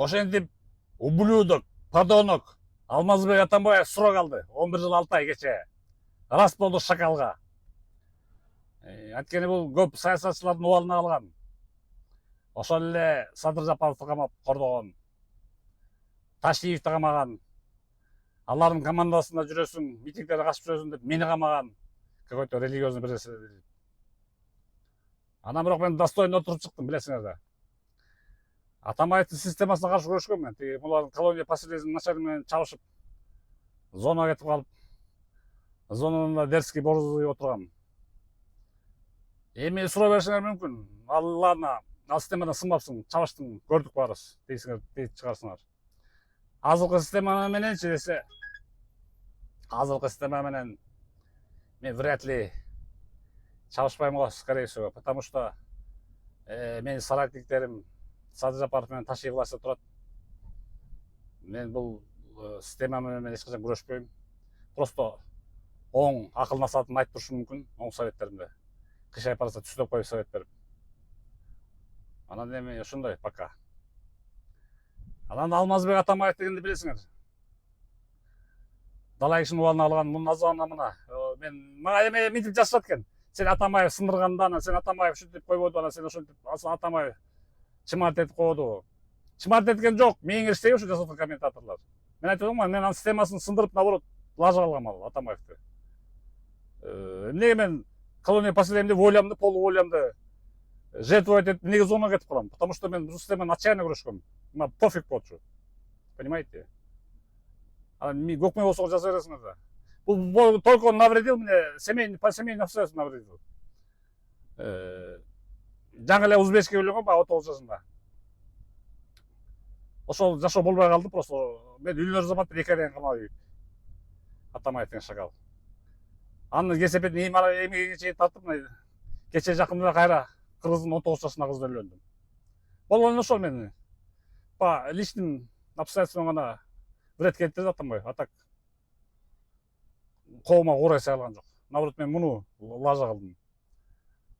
Ошентип ублюдок, подонок Алмазбек Атамбаев сурак алды 11 жыл 6 ай кече. Рас болду шакалга. Анткени бул көп саясатчылардын убалына калган. Ошол эле Садыр Жапаровду камап кордогон, Ташиевди камаган, алардын командасында жүрөсүң, митингдерге катышып жүрөсүң деп мени камаган. Какой-то религиозный бир нерсе. Анан бирок мен достойно отуруп чыктым, билесиңер да. Атамбаевдин системасына каршы күрөшкөм мен. Тиги булардын колония поселениесинин начальниги менен чабышып, зонага кетип калып, зонада дерзкий борзый отургам. Эми суроо беришиңер мүмкүн. Алларына, ал системадан сынбапсың, чабыштың, көрдүк баарыбыз, дейсиңер, дейт чыгарсыңар. Азыркы система мененчи десе, азыркы система менен мен вряд ли чабышпайм го, скорее всего, потому что менин соратниктерим Садыр Жапаров менен Ташиев властьта турат. Мен бул система менен эч качан күрөшпөйм. Просто оң акыл насаатымды айтып турушум мүмкүн, оң советтеримди. Кышайып барса түздөп коюп совет берип. Анан эми ошондой пока. Анан Алмазбек Атамбаев дегенди билесиңер. Далай кишинин убалына алган муна мына. Мен мага эме мынтип жазышат экен. Сен Атамбаев сындырганда, анан сен Атамбаев ушинтип койбоду, анан сен ошентип, Атамбаев чымарт этип койду. Чымарт эткен жок, мээңер иштеби ушу жасап аткан комментаторлор. Мен айтып атам, мен анын системасын сындырып, наоборот, лажа кылгам ал Атамбаевди. Эмнеге мен колония поселениемде волямды, полуволямды жертвовать этип, эмнеге зонага кетип калам? Потому что мен бул системаны отчаянно күрөшкөм. Мага пофиг болчу. Понимаете? Анан көкмө болсо жаза бересиңер да. Бул только навредил мне, по семейным обстоятельствам навредил. Жаңы эле узбекский үйлөнгөн, баягы 19 жашында. Ошол жашоо болбой калды, просто мен үйлөнөр заматта 2 айдан камап ийип. Атамбаев деген шакал. Аны кесепетин эмеге чейин тартып, кече жакында кайра кыргыздын 19 жашындагы кызды үйлөндүм. Болгон ошол мен. По личным обстоятельствам гана вред келтирди Атамбаев. А так колума куура эсе алган жок. Наоборот, мен муну лажа кылдым.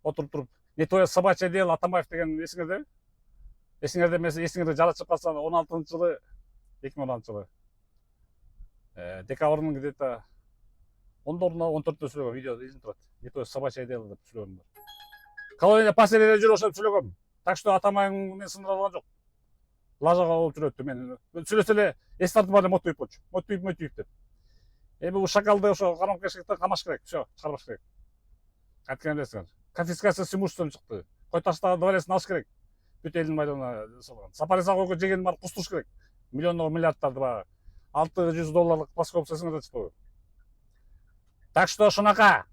Отуруп туруп, не твое собачье дело, Атамбаев деген эсиңердеби? Эсиңерде эмес, эсиңерде жара чыгып калса 16-жылы, 2016-жылы. Декабрдын где-то 14-тө сүйлөгөм, видео изин турат. Не твое собачье дело деп сүйлөгөм. Колония поселениеде жүрүп ошентип сүйлөгөм. Так что Атамбаев мен сындыра алган жок. Лажага болуп жүрөттү мен. Сүйлөсө эле эс тартып алып мотуйуп койчу. Мотуйуп деп. Эми бул шакалды ошо кармап-кешкиктен камаш керек. Всё, чыгарбаш керек. Анткени билесиңер. Конфискация с имуществом чыкты. Кой таштагы дворецин алыш керек. Бүт элдин майданына жасалган. Сапари Сагойго жегенин баары кустуруш керек. Миллиондогу миллиарддарды баягы $600 плоскопциясына да чыкпайбы. Так что ошонака.